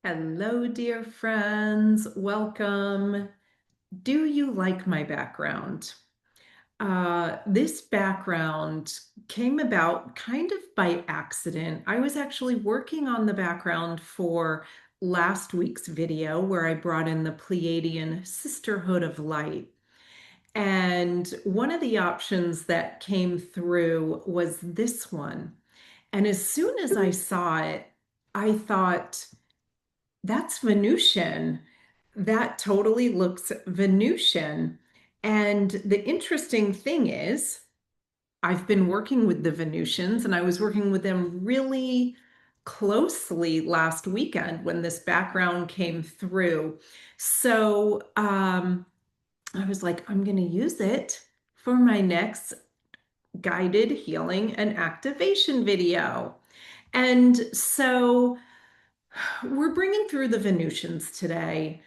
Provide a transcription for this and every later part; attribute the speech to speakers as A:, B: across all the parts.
A: Hello, dear friends. Welcome. Do you like my background? This background came about kind of by accident. I was actually working on the background for last week's video where I brought in the Pleiadian Sisterhood of Light. And one of the options that came through was this one. And as soon as I saw it, I thought, that's Venusian. That totally looks Venusian. And the interesting thing is, I've been working with the Venusians and I was working with them really closely last weekend when this background came through. So I was like, I'm going to use it for my next guided healing and activation video. And so we're bringing through the Venusians today,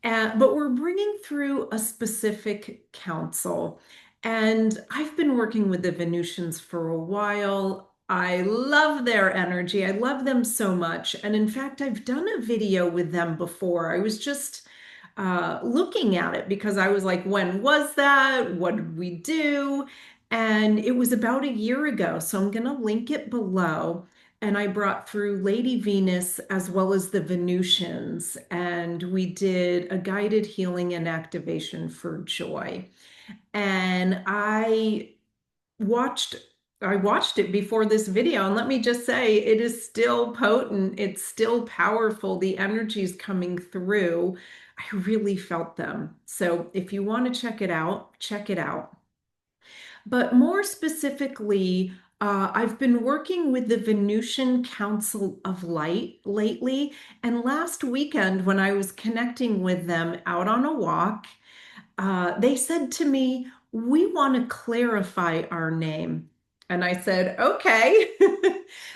A: but we're bringing through a specific council. And I've been working with the Venusians for a while. I love their energy. I love them so much. And in fact, I've done a video with them before. I was just looking at it because I was like, when was that? What did we do? And it was about a year ago. So I'm going to link it below. And I brought through Lady Venus as well as the Venusians, and we did a guided healing and activation for joy. And watched I watched it before this video, and let me just say, it is still potent. It's still powerful. The energy's coming through. I really felt them. So if you want to check it out, check it out. But more specifically, I've been working with the Venusian Council of Light lately. And last weekend, when I was connecting with them out on a walk, they said to me, "We want to clarify our name." And I said, "Okay."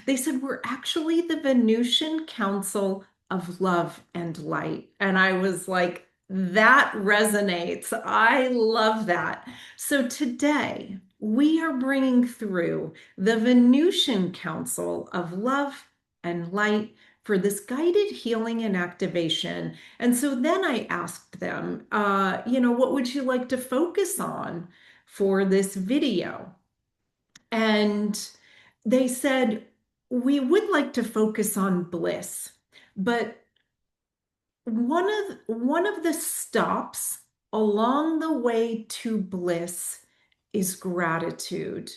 A: They said, "We're actually the Venusian Council of Love and Light." And I was like, that resonates. I love that. So today we are bringing through the Venusian Council of Love and Light for this guided healing and activation. And so then I asked them, what would you like to focus on for this video? And they said, we would like to focus on bliss, but one of the stops along the way to bliss is gratitude.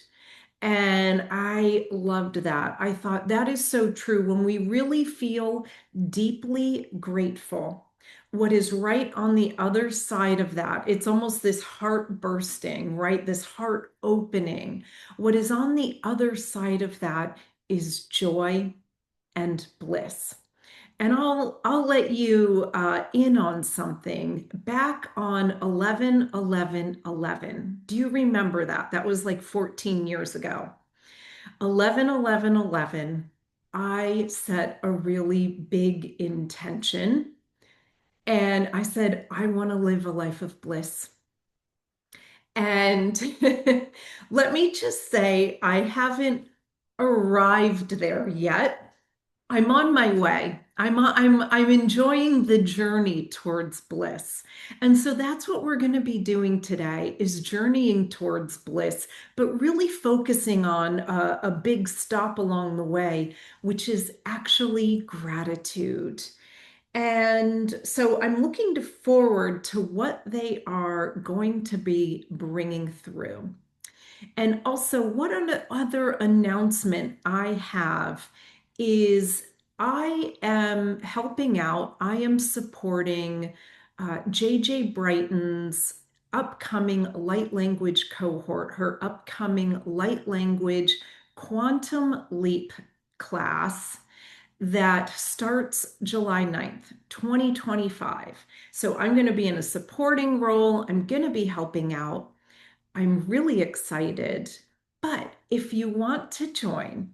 A: And I loved that. I thought that is so true. When we really feel deeply grateful, what is right on the other side of that, it's almost this heart bursting, right? This heart opening. What is on the other side of that is joy and bliss. And I'll let you in on something. Back on 11/11/11, do you remember that? That was like 14 years ago. 11/11/11, I set a really big intention and I said, I want to live a life of bliss. And let me just say, I haven't arrived there yet. I'm on my way. I'm enjoying the journey towards bliss. And so that's what we're going to be doing today is journeying towards bliss, but really focusing on a big stop along the way, which is actually gratitude. And so I'm looking forward to what they are going to be bringing through. And also, what other announcement I have is I am helping out, I am supporting JJ Brighton's upcoming light language cohort, her upcoming light language quantum leap class that starts July 9th, 2025. So I'm going to be in a supporting role, I'm going to be helping out. I'm really excited. But if you want to join,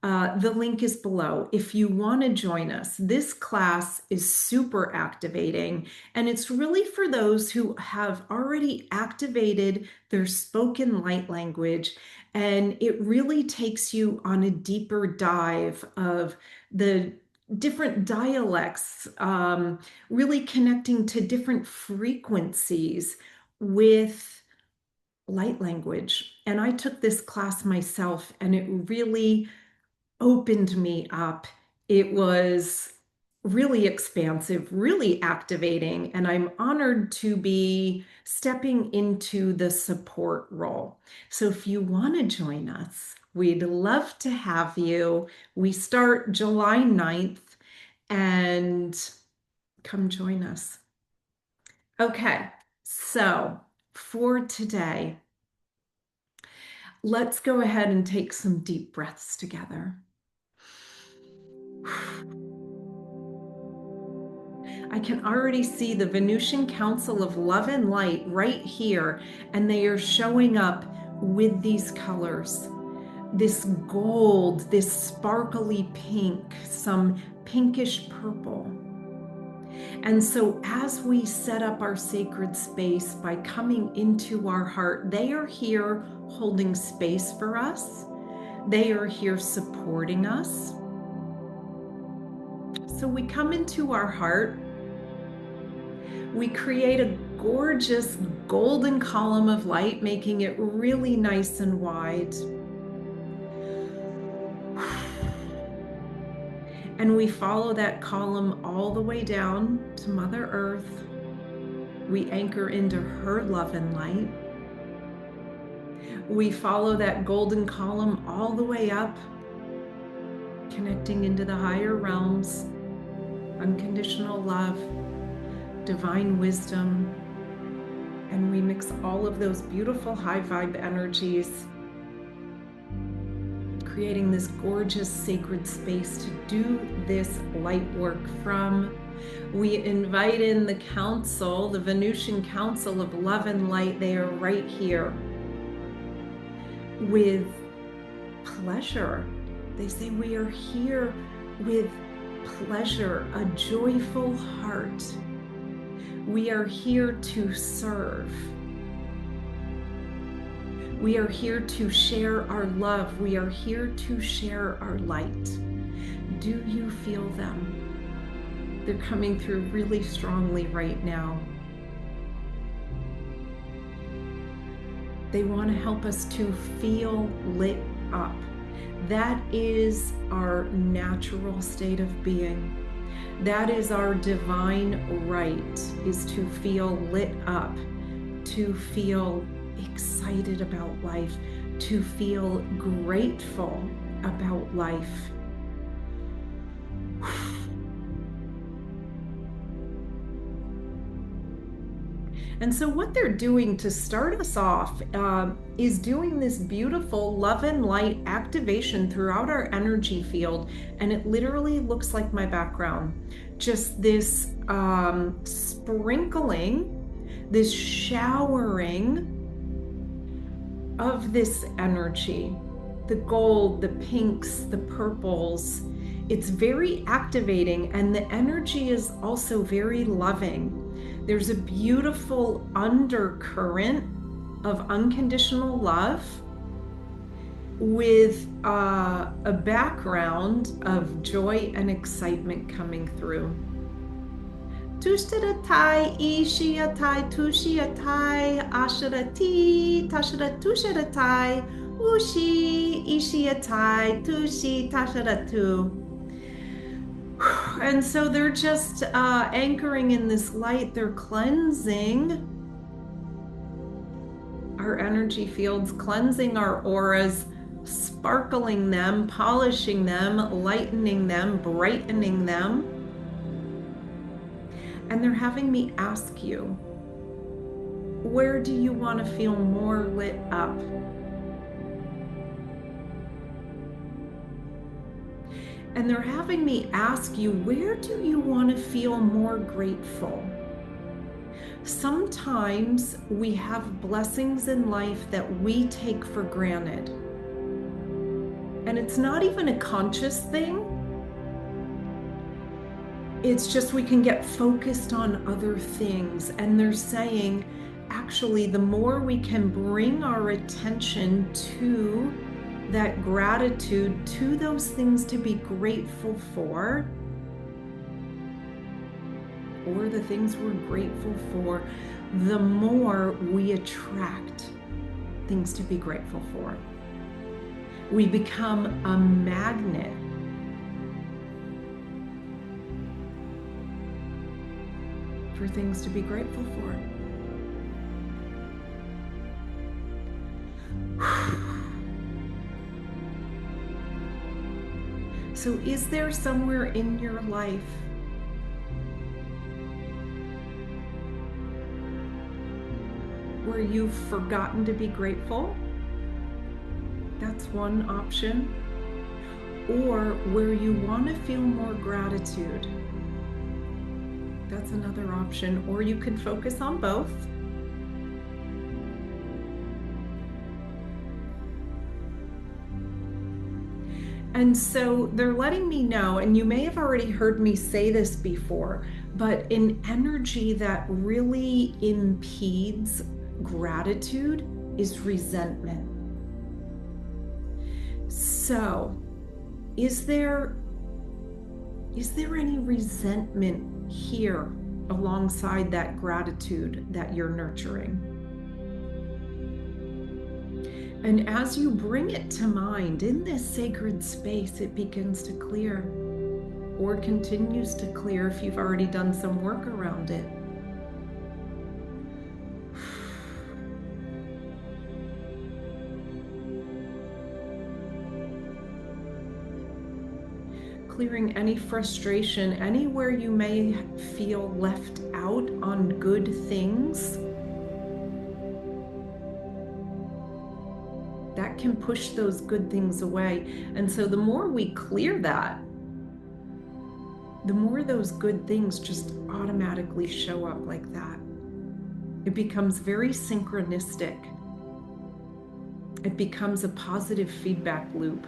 A: the link is below. If you want to join us, this class is super activating, and it's really for those who have already activated their spoken light language. And it really takes you on a deeper dive of the different dialects, really connecting to different frequencies with light language. And I took this class myself, and it really opened me up. It was really expansive, really activating, and I'm honored to be stepping into the support role. So if you want to join us, we'd love to have you. We start July 9th, and come join us. Okay, so for today, let's go ahead and take some deep breaths together. I can already see the Venusian Council of Love and Light right here, and they are showing up with these colors. This gold, this sparkly pink, some pinkish purple. And so as we set up our sacred space by coming into our heart, they are here holding space for us. They are here supporting us. So we come into our heart. We create a gorgeous golden column of light, making it really nice and wide. And we follow that column all the way down to Mother Earth. We anchor into her love and light. We follow that golden column all the way up, connecting into the higher realms, unconditional love, divine wisdom, and we mix all of those beautiful high vibe energies, creating this gorgeous sacred space to do this light work from. We invite in the council, the Venusian Council of Love and Light. They are right here with pleasure. They say we are here with pleasure, a joyful heart. We are here to serve. We are here to share our love. We are here to share our light. Do you feel them? They're coming through really strongly right now. They want to help us to feel lit up. That is our natural state of being. That is our divine right, is to feel lit up, to feel excited about life, to feel grateful about life. And so what they're doing to start us off is doing this beautiful love and light activation throughout our energy field. And it literally looks like my background. Just this sprinkling, this showering of this energy. The gold, the pinks, the purples. It's very activating, and the energy is also very loving. There's a beautiful undercurrent of unconditional love with a background of joy and excitement coming through. Tusharatai, Ishiatai, Tushiatai, Asharati, Tasharatusharatai, Ushi, Ishiatai, Tushi, Tasharatu. And so they're just anchoring in this light. They're cleansing our energy fields, cleansing our auras, sparkling them, polishing them, lightening them, brightening them. And they're having me ask you, where do you want to feel more lit up? And they're having me ask you, where do you want to feel more grateful? Sometimes we have blessings in life that we take for granted. And it's not even a conscious thing. It's just we can get focused on other things. And they're saying, actually, the more we can bring our attention to that gratitude, to those things to be grateful for, or the things we're grateful for, the more we attract things to be grateful for. We become a magnet for things to be grateful for. So is there somewhere in your life where you've forgotten to be grateful? That's one option. Or where you want to feel more gratitude? That's another option. Or you can focus on both. And so they're letting me know, and you may have already heard me say this before, but an energy that really impedes gratitude is resentment. So, is there any resentment here alongside that gratitude that you're nurturing? And as you bring it to mind in this sacred space, it begins to clear, or continues to clear if you've already done some work around it. Clearing any frustration, anywhere you may feel left out on good things. That can push those good things away. And so the more we clear that, the more those good things just automatically show up like that. It becomes very synchronistic. It becomes a positive feedback loop.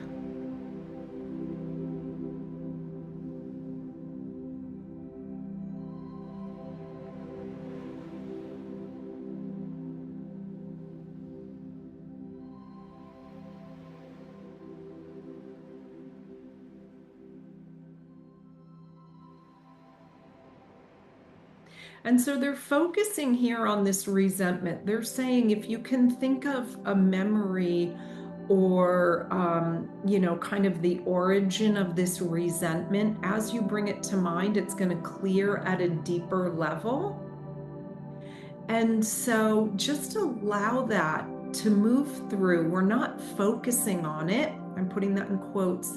A: And so they're focusing here on this resentment. They're saying if you can think of a memory or, kind of the origin of this resentment, as you bring it to mind, it's going to clear at a deeper level. And so just allow that to move through. We're not focusing on it. I'm putting that in quotes.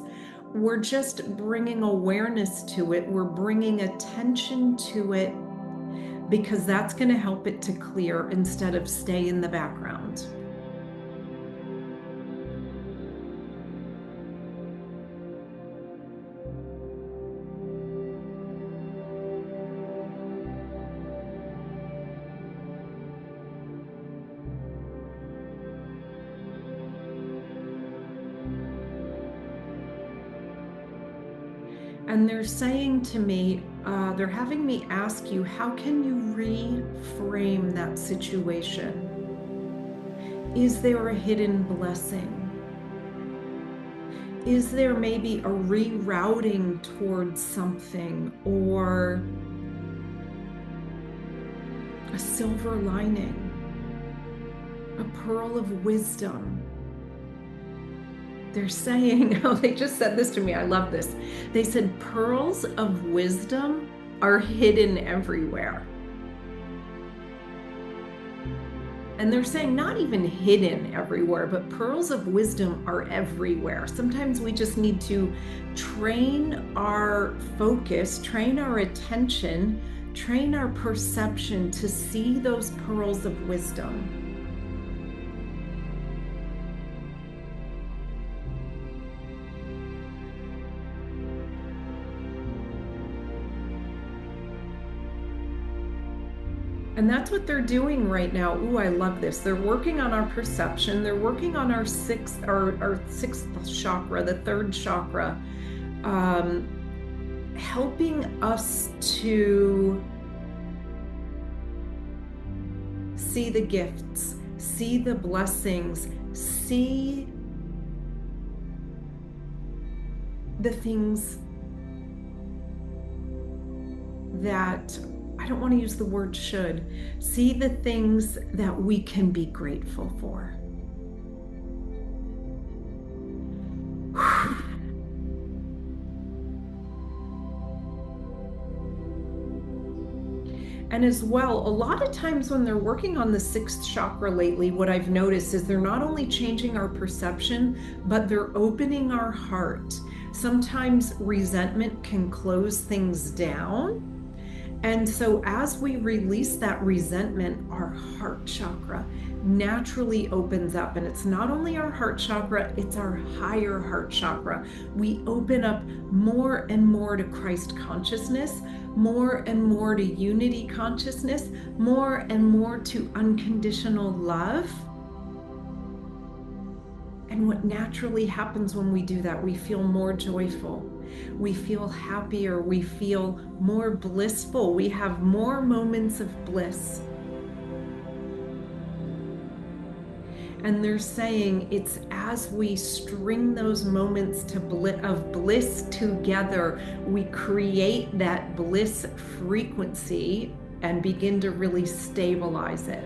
A: We're just bringing awareness to it. We're bringing attention to it, because that's going to help it to clear instead of stay in the background. And they're saying to me, they're having me ask you, how can you reframe that situation? Is there a hidden blessing? Is there maybe a rerouting towards something, or a silver lining, a pearl of wisdom? They're saying, oh, they just said this to me. I love this. They said pearls of wisdom are hidden everywhere. And they're saying not even hidden everywhere, but pearls of wisdom are everywhere. Sometimes we just need to train our focus, train our attention, train our perception to see those pearls of wisdom. And that's what they're doing right now. Ooh, I love this. They're working on our perception. They're working on our sixth chakra, the third chakra, helping us to see the gifts, see the blessings, see the things that I don't want to use the word should, see the things that we can be grateful for. And as well, a lot of times when they're working on the sixth chakra lately, what I've noticed is they're not only changing our perception, but they're opening our heart. Sometimes resentment can close things down. And so as we release that resentment, our heart chakra naturally opens up. And it's not only our heart chakra, it's our higher heart chakra. We open up more and more to Christ consciousness, more and more to unity consciousness, more and more to unconditional love. And what naturally happens when we do that, we feel more joyful, we feel happier, we feel more blissful, we have more moments of bliss. And they're saying it's as we string those moments of bliss together, we create that bliss frequency and begin to really stabilize it.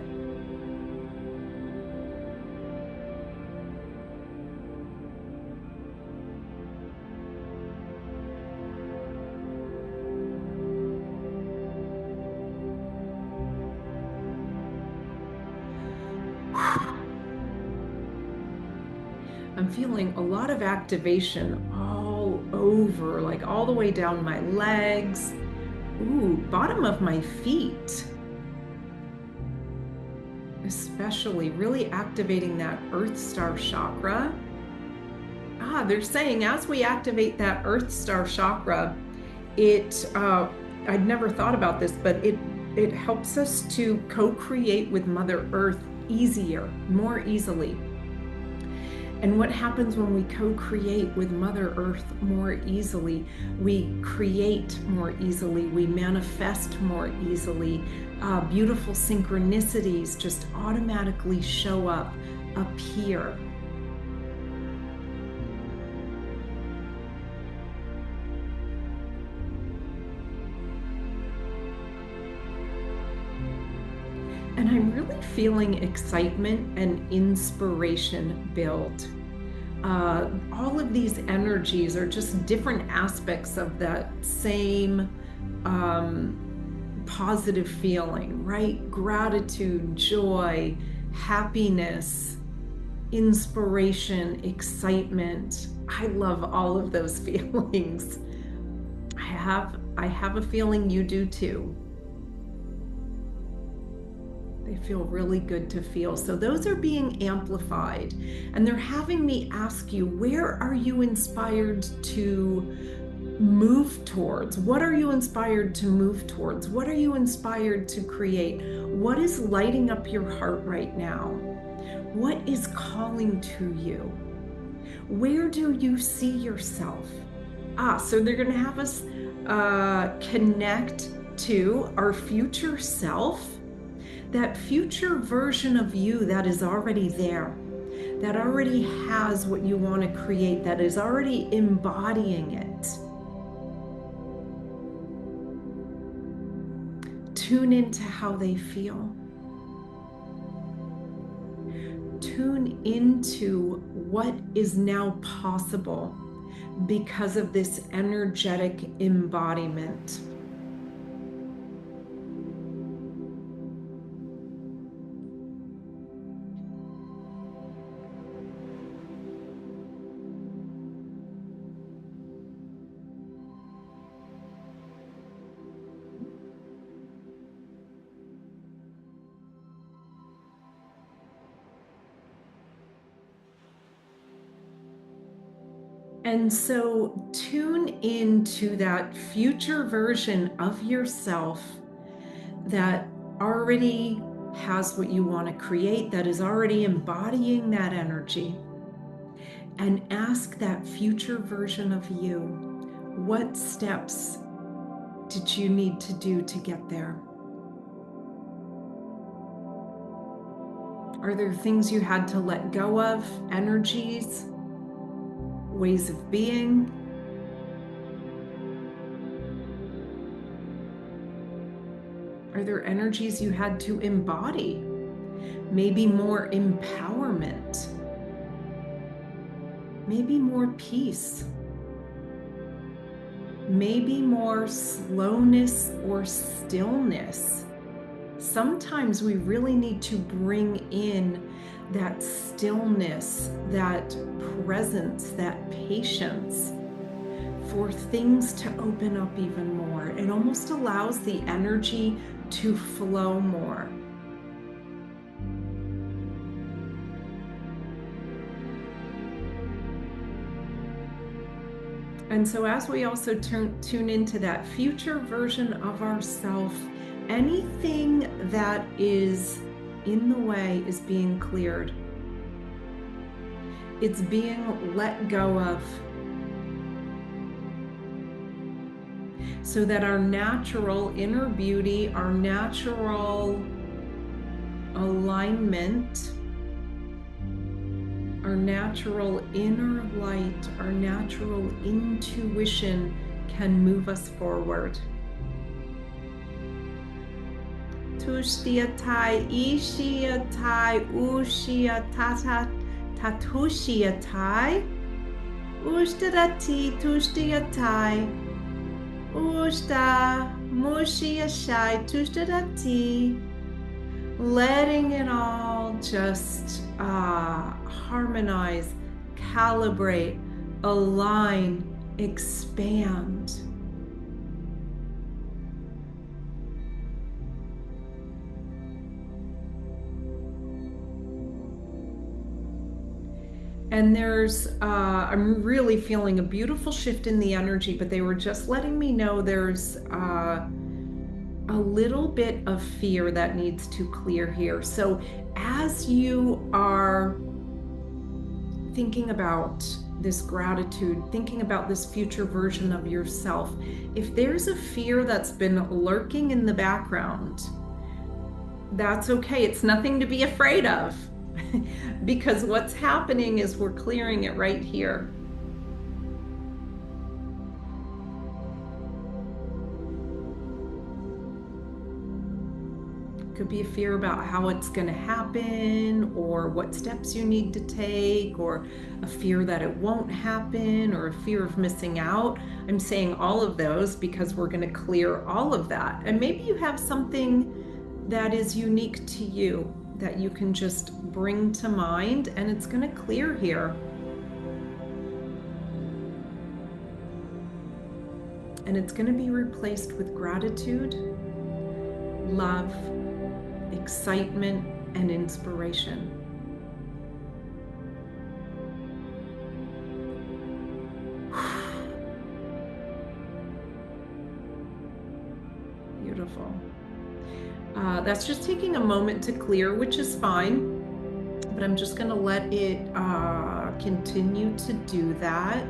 A: I'm feeling a lot of activation all over, like all the way down my legs. Ooh, bottom of my feet. Especially really activating that Earth Star chakra. They're saying as we activate that Earth Star chakra, I'd never thought about this, but it helps us to co-create with Mother Earth easier, more easily. And what happens when we co-create with Mother Earth more easily? We create more easily, we manifest more easily. Beautiful synchronicities just automatically show up here. And I'm really feeling excitement and inspiration build. All of these energies are just different aspects of that same positive feeling, right? Gratitude, joy, happiness, inspiration, excitement. I love all of those feelings. I have a feeling you do too. They feel really good to feel. So those are being amplified, and they're having me ask you, where are you inspired to move towards? What are you inspired to move towards? What are you inspired to create? What is lighting up your heart right now? What is calling to you? Where do you see yourself? So they're going to have us connect to our future self, that future version of you that is already there, that already has what you want to create, that is already embodying it. Tune into how they feel. Tune into what is now possible because of this energetic embodiment. And so tune into that future version of yourself that already has what you want to create, that is already embodying that energy. And ask that future version of you, what steps did you need to do to get there? Are there things you had to let go of, energies, ways of being? Are there energies you had to embody? Maybe more empowerment. Maybe more peace. Maybe more slowness or stillness. Sometimes we really need to bring in that stillness, that presence, that patience for things to open up even more. It almost allows the energy to flow more. And so as we also tune into that future version of ourself, anything that is in the way is being cleared. It's being let go of, so that our natural inner beauty, our natural alignment, our natural inner light, our natural intuition can move us forward. Tushtiatai, Ishiatai, Ushiatata, Tatushiatai, Ushtadati, Tushtiatai, Ushta, Mushiashai, Tushtadati. Letting it all just harmonize, calibrate, align, expand. And I'm really feeling a beautiful shift in the energy, but they were just letting me know there's a little bit of fear that needs to clear here. So as you are thinking about this gratitude, thinking about this future version of yourself, if there's a fear that's been lurking in the background, that's okay. It's nothing to be afraid of. Because what's happening is we're clearing it right here. Could be a fear about how it's going to happen, or what steps you need to take, or a fear that it won't happen, or a fear of missing out. I'm saying all of those because we're going to clear all of that. And maybe you have something that is unique to you that you can just bring to mind, and it's going to clear here. And it's going to be replaced with gratitude, love, excitement, and inspiration. Beautiful. That's just taking a moment to clear, which is fine, but I'm just going to let it continue to do that.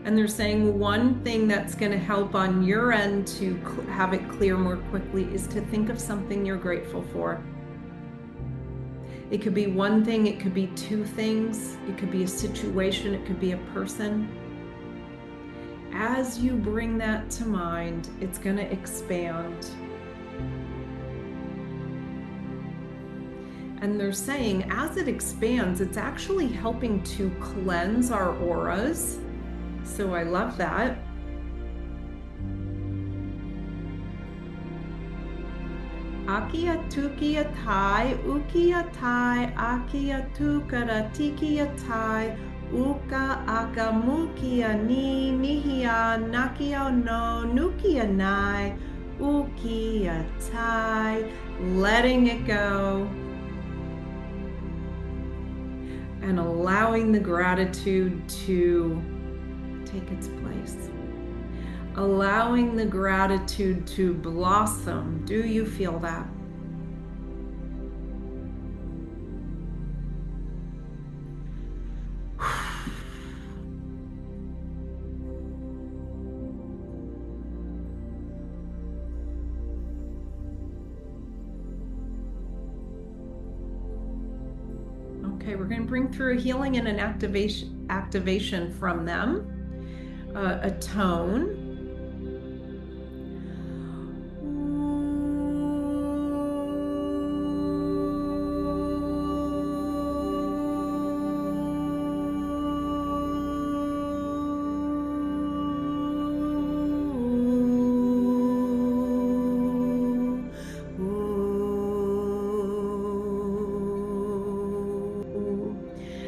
A: And they're saying one thing that's going to help on your end to have it clear more quickly is to think of something you're grateful for. It could be one thing, it could be two things, it could be a situation, it could be a person. As you bring that to mind, it's going to expand. And they're saying as it expands, it's actually helping to cleanse our auras. So I love that. Akiatukiatai, ukiatai, akiatukaratikiatai, uka akamukia ni nihia nakia no nukia nai, ukiatai. Letting it go. And allowing the gratitude to take its place. Allowing the gratitude to blossom. Do you feel that? Okay, we're going to bring through a healing and an activation from them. a tone.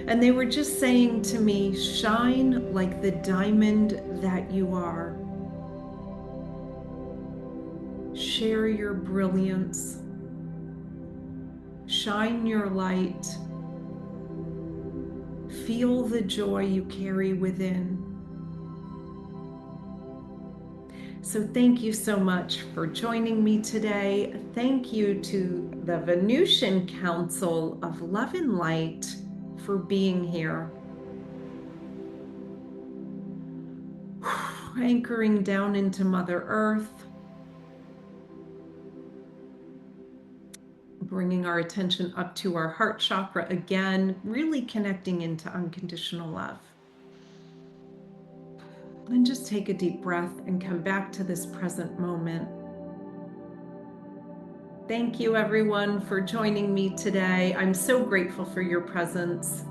A: And they were just saying to me, shine like the diamond that you are. Share your brilliance. Shine your light. Feel the joy you carry within. So thank you so much for joining me today. Thank you to the Venusian Council of Love and Light for being here. Anchoring down into Mother Earth, bringing our attention up to our heart chakra again, really connecting into unconditional love. And just take a deep breath and come back to this present moment. Thank you, everyone, for joining me today. I'm so grateful for your presence.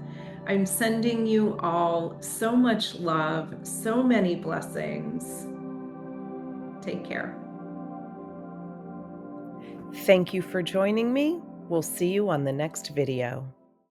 A: I'm sending you all so much love, so many blessings. Take care. Thank you for joining me. We'll see you on the next video.